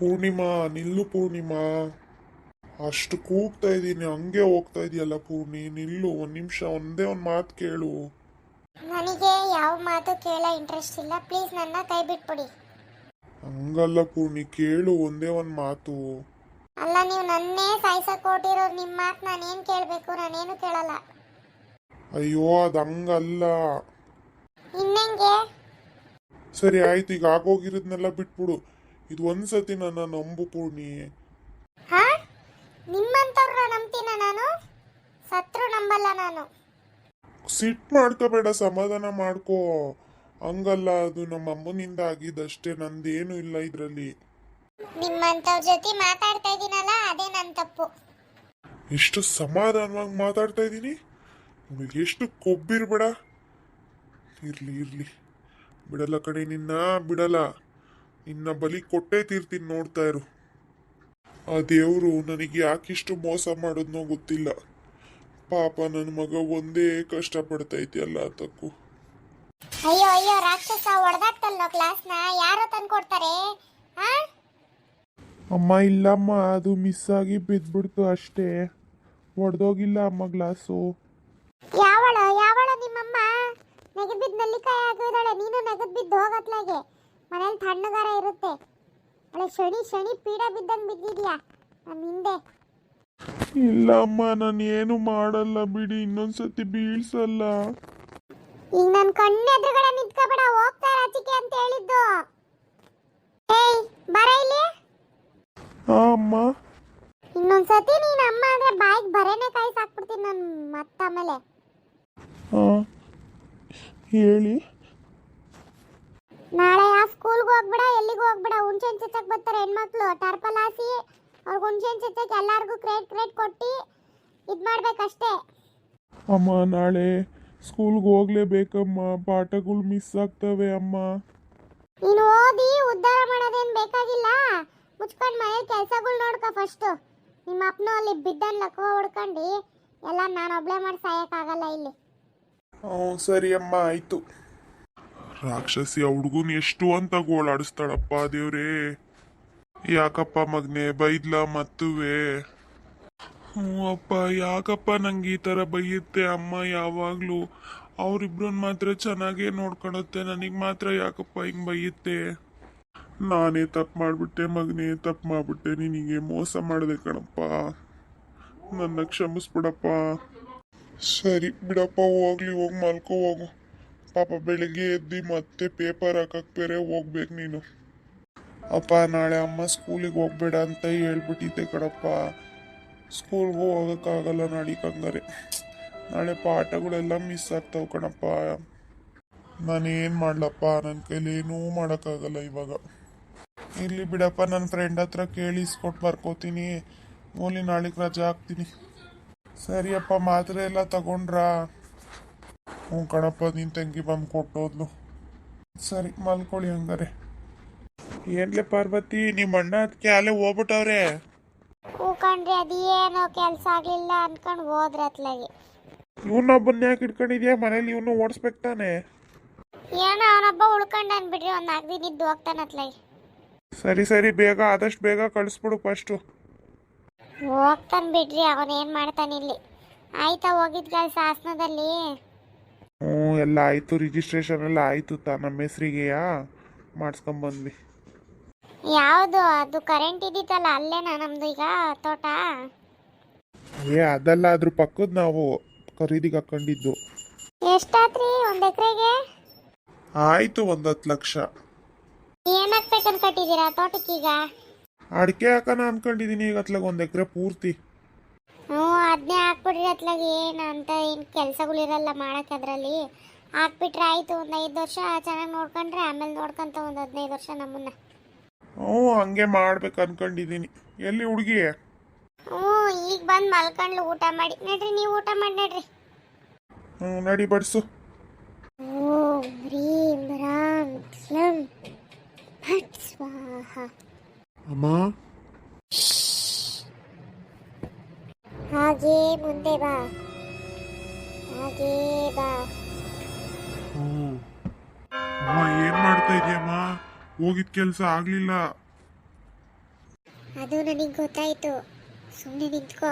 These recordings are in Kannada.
ಪೂರ್ಣಿಮಾ, ನಿಲ್ಲು ಪೂರ್ಣಿಮಾ. ಅಷ್ಟು ಕೂಗ್ತಾ ಇದ್ದೀನಿ, ಹಂಗೆ ಹೋಗ್ತಾ ಇದೆಯಲ್ಲ ಪೂರ್ಣಿ, ನಿಲ್ಲು ಒಂದ್ ನಿಮಿಷ, ಒಂದೇ ಒಂದು ಮಾತು ಕೇಳು. ನನಗೆ ಯಾವ ಮಾತು ಕೇಳ ಇಂಟ್ರೆಸ್ಟ್ ಇಲ್ಲ, ಪ್ಲೀಸ್ ನನ್ನ ಕೈ ಬಿಟ್ಬಿಡಿ. ಹಂಗಲ್ಲ ಪೂರ್ಣಿ, ಕೇಳು ಒಂದೇ ಒಂದು ಮಾತು. ಅಲ್ಲ, ನೀವು ನನ್ನೇ ಸಾಯ್ಸಕ್ ಕೊಟ್ಟಿರೋರು, ನಿಮ್ಮ ಮಾತು ನಾನೇನು ಕೇಳಬೇಕು? ನಾನೇನು ಕೇಳಲ್ಲ. ಅಯ್ಯೋ, ಅದು ಹಂಗಲ್ಲ. ಇನ್ನೆಂಗೆ? ಸರಿ ಆಯ್ತು, ಈಗ ಆಗೋಗಿರೋದ್ನೆಲ್ಲ ಬಿಟ್ಬಿಡು. ಇದು ಒಂದ್ಸತಿ ನನ್ನ ನಂಬು ಪೂರ್ಣಿ. ಹಾ, ನಿಮ್ಮಂತವ್ರ ನಂಬ್ತೀನ ನಾನು? ಸತ್ರು ನಂಬಲ್ಲ ನಾನು. ಸಿಟ್ ಮಾಡ್ಕೋಬೇಡ, ಸಮಾಧಾನ ಮಾಡ್ಕೋ. ಹಂಗಲ್ಲ, ಅದು ನಮ್ಮ ಅಮ್ಮನಿಂದ ಆಗಿದ್ದಷ್ಟೇ, ನಂದೇನು ಇಲ್ಲ ಇದ್ರಲ್ಲಿ. ನಿಮ್ಮಂತವ್ರ ಜೊತೆ ಮಾತಾಡ್ತಾ ಇದೀನಲ್ಲ, ಅದೇ ನನ್ನ ತಪ್ಪು. ಎಷ್ಟು ಸಮಾಧಾನವಾಗಿ ಮಾತಾಡ್ತಾ ಇದ್ದೀನಿ, ನಿಮಗೆ ಎಷ್ಟು ಕೊಬ್ಬಿರ್ಬೇಡ. ಇರ್ಲಿ ಇರ್ಲಿ, ಬಿಡಲ್ಲ ಕಡೆ, ನಿನ್ನ ಬಿಡಲ್ಲ. ನಿನ್ನ ಬಲಿ ಕೊಟ್ಟೇ ತೀರ್ತೀನಿ, ನೋಡ್ತಾ ಇರು. ಆ ದೇವ್ರು ನನಗೆ ಯಾಕಿಷ್ಟು ಮೋಸ ಮಾಡೋದ್ನೋ ಗೊತ್ತಿಲ್ಲ. ಪಾಪ ನನ್ನ ಮಗ ಒಂದೇ ಕಷ್ಟ ಪಡ್ತಾ ಇದೆಯಲ್ಲ ಅದಕ್ಕೂ. ಅಯ್ಯೋ ಅಯ್ಯೋ, ರಾಕ್ಷಸ ಹೊಡೆದಾಕ್ತಲ್ಲೋ ಕ್ಲಾಸ್ನ, ಯಾರೋ ತಂದ್ಕೊಡ್ತಾರೆ? ಹಾ, ಅಮ್ಮ ಇಲ್ಲಮ್ಮ, ಅದು ಮಿಸ್ ಆಗಿ ಬಿದ್ದ್ಬಿಡ್ತು ಅಷ್ಟೇ, ಒಡೆದೋಗಿಲ್ಲ ಅಮ್ಮ ಗ್ಲಾಸು. ಯಾವಳ ಯಾವಳ ನಿಮ್ಮಮ್ಮ? ನೆಗದ್ ಬಿದ್ದು ನಲ್ಲಿಕಾಯಿ ಆಗಿದ್ದಾಳೆ, ನೀನು ನೆಗದ್ ಬಿದ್ದು ಹೋಗತ್ಲಾಗೆ. ಮನೇಲಿ ತಣ್ಣಗಾರ ಇರುತ್ತೆ. ಅವಳೆ ಶನಿ ಶನಿ ಪೀಡ ಬಿದ್ದಂಗೆ ಬಿದ್ದಿದ್ಯಾ ನಮ್ಮ ಹಿಂದೆ. ಇಲ್ಲ ಅಮ್ಮ, ನಾನು ಏನು ಮಾಡಲ್ಲ ಬಿಡಿ, ಇನ್ನೊಂದ್ಸತಿ ಬೀಳ್ಸಲ್ಲ. ಈಗ ನನ್ನ ಕಣ್ಣು ಎದುರುಗಡೆ ನಿಂತ್ಕೋಬೇಡ, ಹೋಗ್ತಾ ಆಚಿಕೆ ಅಂತ ಹೇಳಿದ್ದು. ಏಯ್, ಬರ ಇಲ್ಲಿ. ಹಾ ಅಮ್ಮ. ಇನ್ನೊಂದ್ಸತಿ ನೀನ್ ಅಮ್ಮ ಅಂದ್ರೆ ಬಾಯಿಗೆ ಬರೇನೆ ಕಾಯಿ ಸಾಕ್ಬಿಡ್ತೀನಿ ನಾನು ಮತ್ತಾಮೇಲೆ. ಹಾ ಹೇಳಿ. ನಾಳೆ ಆ ಸ್ಕೂಲ್ಗೆ ಹೋಗ್ಬೇಡ, ಎಲ್ಲಿಗೂ ಹೋಗ್ಬೇಡ. ಹುಣ್ಸೆನ್ ಚಚ್ಚಕ್ ಬರ್ತಾರೆ ಹೆಣ್ಮಕ್ಳು, ಟರ್ಪಲ್ ಹಾಸಿ ಅವ್ರಿಗೆ ಹುಣ್ಸೆನ್ ಚಚ್ಚಕ್ ಎಲ್ಲಾರ್ಗು ಕ್ರೇಟ್ ಕ್ರೇಟ್ ಕೊಟ್ಟು ಇದ್ ಮಾಡ್ಬೇಕಷ್ಟೇ. ಅಮ್ಮ ನಾಳೆ ಸ್ಕೂಲ್ಗೆ ಹೋಗ್ಲೇಬೇಕಮ್ಮ, ಪಾಠಗಳು ಮಿಸ್ ಆಗ್ತವೆ ಅಮ್ಮ. ನೀನು ಓದಿ ಉದ್ಧಾರ ಮಾಡೋದೇನು ಬೇಕಾಗಿಲ್ಲ, ಮುಚ್ಕೊಂಡು ಮನೆ ಕೆಲಸಗಳು ನೋಡ್ಕೊ ಫಸ್ಟು. ನಿಮ್ಮ ಅಪ್ಪನೂ ಅಲ್ಲಿ ಬಿದ್ದನ್ ಲಕ್ವ ಹೊಡ್ಕೊಂಡು ಎಲ್ಲ ನಾನು ಒಬ್ಳೆ ಮಾಡಿ ಸಾಯಕ್ಕಾಗಲ್ಲ ಇಲ್ಲಿ. ಹ್ಞೂ ಸರಿ ಅಮ್ಮ, ಆಯ್ತು. ರಾಕ್ಷಸಿ ಆ ಹುಡುಗನ್ ಎಷ್ಟು ಅಂತ ಗೋಳಾಡಿಸ್ತಾಳಪ್ಪ ದೇವ್ರೇ. ಯಾಕಪ್ಪ ಮಗ್ನೆ ಬೈದ್ಲ ಮತ್ತುವೆ? ಹ್ಞೂ ಅಪ್ಪ, ಯಾಕಪ್ಪ ನಂಗೆ ಈ ಥರ ಬೈಯುತ್ತೆ ಅಮ್ಮ ಯಾವಾಗಲೂ? ಅವರಿಬ್ರನ್ನ ಮಾತ್ರ ಚೆನ್ನಾಗೇ ನೋಡ್ಕೊಳುತ್ತೆ, ನನಗೆ ಮಾತ್ರ ಯಾಕಪ್ಪ ಹಿಂಗೆ ಬೈಯುತ್ತೆ? ನಾನೇ ತಪ್ಪು ಮಾಡಿಬಿಟ್ಟೆ ಮಗನೇ, ತಪ್ಪು ಮಾಡಿಬಿಟ್ಟೆ, ನಿನಗೆ ಮೋಸ ಮಾಡಿದೆ ಕಣಪ್ಪ, ನನ್ನ ಕ್ಷಮಿಸ್ಬಿಡಪ್ಪ. ಸರಿ ಬಿಡಪ್ಪ, ಹೋಗ್ಲಿ, ಹೋಗಿ ಮಲ್ಕೋ ಹೋಗು. ಪಾಪ ಬೆಳಿಗ್ಗೆ ಎದ್ದು ಮತ್ತೆ ಪೇಪರ್ ಹಾಕಕ್ಕೆ ಬೇರೆ ಹೋಗ್ಬೇಕು ನೀನು. ಅಪ್ಪ ನಾಳೆ ಅಮ್ಮ ಸ್ಕೂಲಿಗೆ ಹೋಗ್ಬೇಡ ಅಂತ ಹೇಳ್ಬಿಟ್ಟಿದ್ದೆ ಕಣಪ್ಪ. ಸ್ಕೂಲ್ಗೂ ಹೋಗೋಕ್ಕಾಗಲ್ಲ ನಾಳೆಗೆ, ಹಂಗಾರೆ ನಾಳೆ ಪಾಠಗಳೆಲ್ಲ ಮಿಸ್ ಆಗ್ತಾವೆ ಕಣಪ್ಪ. ನಾನೇನು ಮಾಡ್ಲಪ್ಪ, ನನ್ನ ಕೈಲಿ ಏನೂ ಮಾಡೋಕ್ಕಾಗಲ್ಲ ಇವಾಗ. ಇರಲಿ ಬಿಡಪ್ಪ, ನನ್ನ ಫ್ರೆಂಡ್ ಹತ್ರ ಕೇಳಿ ಇಸ್ಕೊಟ್ಟು ಬರ್ಕೋತೀನಿ. ಓಲಿ ನಾಳೆಗೆ ರಜಾ ಹಾಕ್ತೀನಿ. ಸರಿಯಪ್ಪ, ಮಾತ್ರೆ ಎಲ್ಲ ತಗೊಂಡ್ರಾ? ಹ್ಞೂ ಕಣಪ್ಪ, ನಿನ್ನ ತಂಗಿ ಬಂದು ಕೊಟ್ಟೋದ್ಲು. ಸರಿ ಮಲ್ಕೊಳ್ಳಿ ಹಂಗಾರೆ. ಏನ್ಲೆ ಪಾರ್ವತಿ, ನಿಮ್ಮ ಅಣ್ಣ ಅದಕ್ಕೆ ಅಲ್ಲೇ ಹೋಗ್ಬಿಟ್ಟವ್ರೆ? ಕೂಕೊಂಡ್ರೆ ಅದೇನೋ ಕೆಲಸ ಆಗಲಿಲ್ಲ ಅನ್ಕೊಂಡು ಹೋದ್ರೆ ಅತ್ಲಾಗಿ. ಇವನೊಬ್ಬನ್ನ ಯಾಕೆ ಇಟ್ಕೊಂಡಿದ್ಯಾ ಮನೇಲಿ? ಇವನು ಓಡಿಸ್ಬೇಕು ತಾನೆ? ಏನೋ ಅವನೊಬ್ಬ ಉಳ್ಕೊಂಡು ಅನ್ಬಿಡ್ರಿ, ಒಂದು 4 ದಿನ ಇದ್ದು ಹೋಗ್ತಾನೆ ಅತ್ಲಾಗಿ. ಸರಿ ಸರಿ, ಬೇಗ ಆದಷ್ಟು ಬೇಗ ಕಳಿಸ್ಬಿಡು ಫಸ್ಟು. ಹೋಗ್ತಾನೆ ಬಿಡ್ರಿ, ಅವನೇನು ಮಾಡ್ತಾನೆ ಇಲ್ಲಿ. ಆಯ್ತಾ ಹೋಗಿದ್ ಕೆಲಸ ಹಾಸನದಲ್ಲಿ? ಹ್ಞೂ ಎಲ್ಲ ಆಯಿತು, ರಿಜಿಸ್ಟ್ರೇಷನ್ ಎಲ್ಲ ಆಯಿತು ನಮ್ಮ ಹೆಸ್ರಿಗೆಯಾ, ಮಾಡಿಸ್ಕೊಂಬಂದ್ವಿ. ಯಾವುದು ಅದು ಕರೆಂಟ್ ಇದ್ದಿತ್ತಲ್ಲ ಅಲ್ಲೇನಾ ನಮ್ದು ಈಗ ತೋಟ? ಅದಲ್ಲ, ಅದ್ರ ಪಕ್ಕದ ನಾವು ಖರೀದಿಗೆ ಹಾಕೊಂಡಿದ್ದು. ಎಷ್ಟಾತ್ರಿ 1 ಎಕರೆಗೆ? ಆಯಿತು, 10 ಲಕ್ಷ. ಏನ್ ಹಾಕ್ಬೇಕಂತ ಕಟ್ಟಿದ್ದೀರಾ ತೋಟಕ್ಕೀಗ? ಅಡಿಕೆ ಹಾಕೋಣ ಅನ್ಕೊಂಡಿದ್ದೀನಿ ಈಗ, ಅತ್ಲಾಗ 1 ಎಕರೆ ಪೂರ್ತಿ. ಹ್ಞೂ, ಅದನ್ನೇ ಹಾಕ್ಬಿಡ್ರಿ ಅತ್ಲಾಗ. ಏನು ಅಂತ ಏನು ಕೆಲಸಗಳಿರಲ್ಲ ಮಾಡೋಕ್ಕೆ, ಅದರಲ್ಲಿ ಹಾಕ್ಬಿಟ್ರೆ ಆಯಿತು. ಒಂದು 5 ವರ್ಷ ಚೆನ್ನಾಗಿ ನೋಡ್ಕೊಂಡ್ರೆ ಆಮೇಲೆ ನೋಡ್ಕೊಂತ ಒಂದು 15 ವರ್ಷ ನಮ್ಮನ್ನ. ಹ್ಞೂ ಹಂಗೆ ಮಾಡ್ಬೇಕು ಅನ್ಕೊಂಡಿದ್ದೀನಿ. ಎಲ್ಲಿ ಹುಡುಗಿ? ಹ್ಞೂ, ಈಗ ಬಂದು ಮಲ್ಕೊಂಡ್ಲು ಊಟ ಮಾಡಿ. ನಡ್ರಿ, ನೀವು ಊಟ ಮಾಡಿ ನಡ್ರಿ. ಹ್ಞೂ ನಡಿ, ಬಡಿಸು. ಓಂ ಹ್ರೀಂ ರಾಂ ಕ್ಲಂ ಫಟ್ ಸ್ವಾಹ. ಅಮ್ಮ ಹಾಗೆ ಮುಂದೆ ಬಾ, ಹಾಗೆ ಬಾ. ಅಮ್ಮ ಏನು ಮಾಡ್ತಾ ಇದೆಯಮ್ಮ? ಹೋಗಿದ ಕೆಲಸ ಆಗಲಿಲ್ಲ. ಅದು ನನಗೆ ಗೊತ್ತಾಯ್ತು, ಸುಮ್ಮನೆ ನಿಂತ್ಕೋ.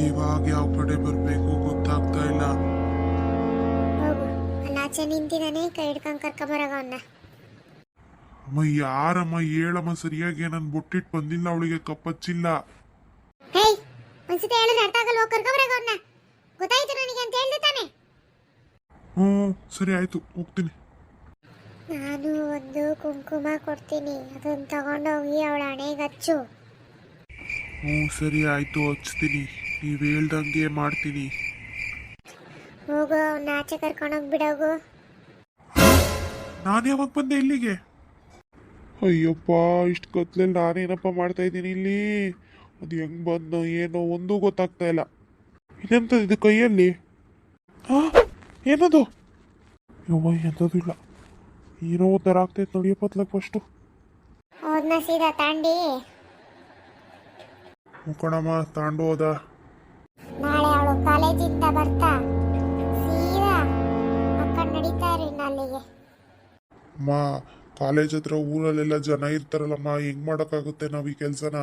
ಇವಾಗ ಯಾವ ಕಡೆ ಬರ್ಬೇಕು ಗೊತ್ತಾಗ್ತಾ ಇಲ್ಲ. ಹೋಗು, ಅಲ್ಲಿ ಆಚೆ ನಿಂತಿದ್ದಾನೆ, ಕೈ ಹಿಡ್ಕೊಂಡು ಕರ್ಕೊಂಬರಾಗ ಅವನ್ನ. ಅಮ್ಮ ಯಾರಮ್ಮ ಹೇಳಮ್ಮ ಸರಿಯಾಗಿ, ನನ್ ಬೊಟ್ಟಿಟ್ಟು ಬಂದಿಲ್ಲ, ಅವಳಿಗೆ ಕಪ್ಪಚ್ಚಿಲ್ಲ. ಹೇಯ್, ಒಂದ್ಸತಿ ಹೇಳಿದ್ರೆ ಅರ್ಥ ಆಗಲ್ಲ, ಹೋಗಿ ಕರ್ಕೊಂಬರಾಗ ಅವನ್ನ. ಗೊತ್ತಾಯ್ತು ನನಗೆ ಅಂತ ಹೇಳ್ದೆ ತಾನೆ. ಹ್ಞೂ ಸರಿ ಆಯ್ತು, ಹೋಗ್ತೀನಿ. ನಾನು ಒಂದು ಕುಂಕುಮ ಕೊಡ್ತೀನಿ, ಅದನ್ನ ತಗೊಂಡೋಗಿ ಅವಳ ಹಣೆಗೆ ಹಚ್ಚು. ಹ್ಞೂ ಸರಿ ಆಯ್ತು, ಹಚ್ತೀನಿ. ನೀವು ಹೇಳ್ದಂಗೆ ಮಾಡ್ತೀನಿ. ಹೋಗು, ಅವನ್ನ ಆಚೆ ಕರ್ಕೊಂಡೋಗಿ ಬಿಡೋಗು. ನಾನು ಯಾವಾಗ ಬಂದೆ ಇಲ್ಲಿಗೆ? ಅಯ್ಯಪ್ಪ, ಇಷ್ಟು ಕತ್ಲಲ್ಲಿ ನಾನೇನಪ್ಪ ಮಾಡ್ತಾ ಇದ್ದೀನಿ ಇಲ್ಲಿ? ಅದು ಹೆಂಗ್ ಬಂದು ಏನೋ ಒಂದೂ ಗೊತ್ತಾಗ್ತಾ ಇಲ್ಲ. ಇದೆಂಥದ್ದು ಇದು ಕೈಯಲ್ಲಿ? ಹಾ, ಏನದು? ಯವ್ವ, ಎಂಥದ್ದು ಇಲ್ಲ. ಏನೋ ಒಂಥರ ಆಗ್ತೈತೆ ನೋಡಿಯಪ್ಪ ಅತ್ಲಾಗ ಫಸ್ಟು. ಹೋದ್ನ ಸೀದಾ ತಾಂಡಿ. ಮುಖಣಮ್ಮ ತಾಂಡು ಹೋದ. ನಾಳೆ ಅವಳು ಕಾಲೇಜಿಂದ ಬರ್ತಾ ಸೀದಾ ಅಕ್ಕ ನಡೀತಾ ಇರು ಇನ್ನು ಅಲ್ಲಿಗೆ. ಅಮ್ಮ, ಕಾಲೇಜ್ ಹತ್ರ ಊರಲ್ಲೆಲ್ಲ ಜನ ಇರ್ತಾರಲ್ಲಮ್ಮ, ಹೆಂಗ್ ಮಾಡೋಕ್ಕಾಗುತ್ತೆ ನಾವು ಈ ಕೆಲಸನ?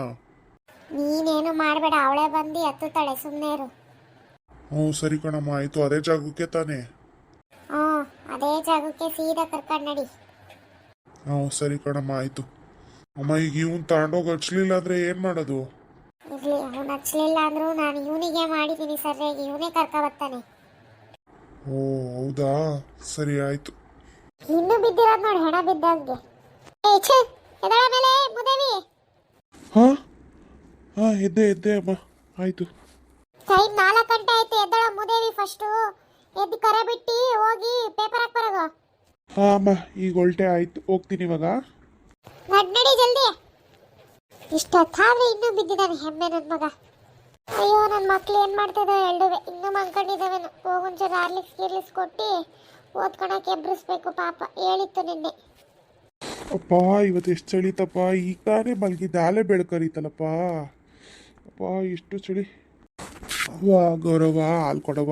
ನೀನೇನು ಮಾಡಬೇಡ, ಅವಳೇ ಬಂದು ಹತ್ತುತ್ತಾಳೆ, ಸುಮ್ಮನೆ ಇರು. ಹ್ಞೂ ಸರಿ ಕಣಮ್ಮ, ಆಯಿತು. ಅದೇ ಜಾಗಕ್ಕೆ ತಾನೇ? ಹ್ಞೂ, ಅದೇ ಜಾಗಕ್ಕೆ ಸೀದಾ ಕರ್ಕೊಂಡು ನಡಿ. ಹ್ಞೂ ಸರಿ ಕಣಮ್ಮ, ಆಯಿತು. ಅಮ್ಮ, ಈಗ ಇವನ್ ತಾಂಡೋಗಿ ಹಚ್ಲಿಲ್ಲ ಅಂದ್ರೆ ಏನು ಮಾಡೋದು? ಇರ್ಲಿ, ಅವನು ಹಚ್ಚಲಿಲ್ಲ ಅಂದ್ರೂ ನಾನು ಇವನಿಗೆ ಮಾಡಿದ್ದೀನಿ ಸರಿಯಾಗಿ, ಇವನೇ ಕರ್ಕ ಬರ್ತಾನೆ. ಓ ಹೌದಾ, ಸರಿ ಆಯಿತು. ಇನ್ನೂ ಬಿದ್ದಿರೋದು ನೋಡಿ, ಹೆಣ ಬಿದ್ದಂಗೆ. ಏ ಛೇ, ಎದಳ ಮೇಲೆ ಮುದೇವಿ. ಹಾಂ ಹಾಂ, ಎದ್ದೆ ಅಮ್ಮ, ಆಯಿತು. ಟೈಮ್ 4 ಗಂಟೆ ಆಯ್ತು, ಎದ್ದಳ ಮುದೇವಿ. ಫಸ್ಟು ಎದ್ದು ಕರೆ ಬಿಟ್ಟು ಹೋಗಿ ಪೇಪರ್ ಹಾಕಿ ಬರೋದು. ಹಾಂ ಅಮ್ಮ, ಈಗ ಹೊಲ್ಟೆ ಆಯಿತು, ಹೋಗ್ತೀನಿ ಇವಾಗ. ನಡಿ ಜಲ್ದಿ. ಇಷ್ಟೊತ್ತಾದ್ರೆ ಇನ್ನೂ ಬಿದ್ದಿದ್ದಾನೆ ಹೆಮ್ಮೆ ನನ್ನ ಮಗ. ಅಯ್ಯೋ, ನನ್ನ ಮಕ್ಳು ಏನು ಮಾಡ್ತಿದ್ದಾವೆ ಎರಡುವೆ, ಇನ್ನೂ ಮಲ್ಕೊಂಡಿದ್ದಾವೇನು. ಹೋಗೊಂಚೂರು ಹಾರ್ಲಿಕ್ಸ್ ಕೊಟ್ಟು ಓದ್ಕೊಳಕ್ಕೆ ಎಬ್ರಿಸ್ಬೇಕು ಪಾಪ, ಹೇಳಿತ್ತು ನಿನ್ನೆ. ಅಪ್ಪ, ಇವತ್ತು ಎಷ್ಟು ಚಳಿತಪ್ಪ, ಈಗ ತಾನೇ ಮಲಗಿದ್ದೆ, ಆಲೆ ಬೆಳಕರಿತಲ್ಲಪ್ಪ. ಅಪ್ಪ, ಎಷ್ಟು ಚಳಿ. ಅವ್ವ ಗೌರವ, ಹಾಲು ಕೊಡವ.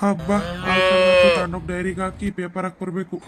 ಹಬ್ಬ, ಹಾಲು ತಗೊಂಡೋಗಿ ಡೈರಿಗೆ ಹಾಕಿ ಪೇಪರ್ ಹಾಕಿ ಬರಬೇಕು.